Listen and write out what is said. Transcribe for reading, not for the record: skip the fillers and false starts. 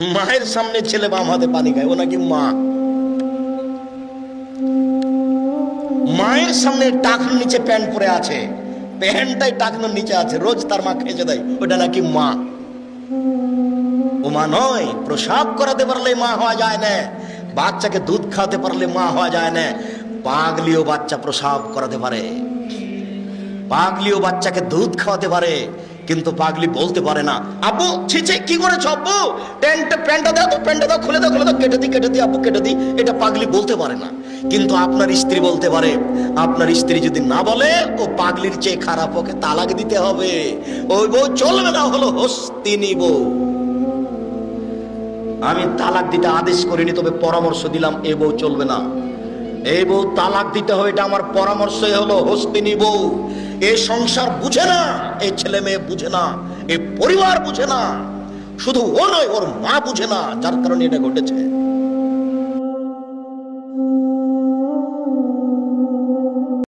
মায়ের সামনে ছেলে বাম হাতে পানি খায়, ও নাকি মা। মায়ের সামনে টাকনোর নিচে প্যান্ট পরে আছে, প্যান্টটাই টাকনোর নিচে আছে, রোজ তার মা খেয়ে দেয়, ওটা নাকি মা। ও মা নয়। প্রসাব করাতে পারলে মা হওয়া যায় না, বাচ্চাকে দুধ খাওয়াতে পারলে মা হওয়া যায় না। পাগলিও বাচ্চা প্রসাব করাতে পারে, পাগলিও বাচ্চাকে দুধ খাওয়াতে পারে, কিন্তু পাগলি বলতে পারে না আব্বু ছিছে কি করেছো আব্বু, প্যান্টটা দাও তো, প্যান্টটা দাও, খুলে দাও, খুলে দাও, কেটে দিই আব্বু, কেটে দিই। এটা পাগলি বলতে পারে না, কিন্তু আপনার স্ত্রী বলতে পারে। আপনার স্ত্রী যদি না বলে, ও পাগলির চেয়ে খারাপ, ওকে তালাক দিতে হবে। ওই বউ চলবে না, হলো হস্তিনী বউ। আমি তালাক দিতে আদেশ করিনি, তবে পরামর্শ দিলাম, এ বউ চলবে না, এই বউ তালাক দিতে হবে, এটা আমার পরামর্শই হলো হস্তিনী বউ। এই সংসার বুঝে না, এই ছেলে মেয়ে বুঝে না, এই পরিবার বুঝে না, শুধু ও নয়, ওর মা বুঝে না, যার কারণে এটা ঘটেছে।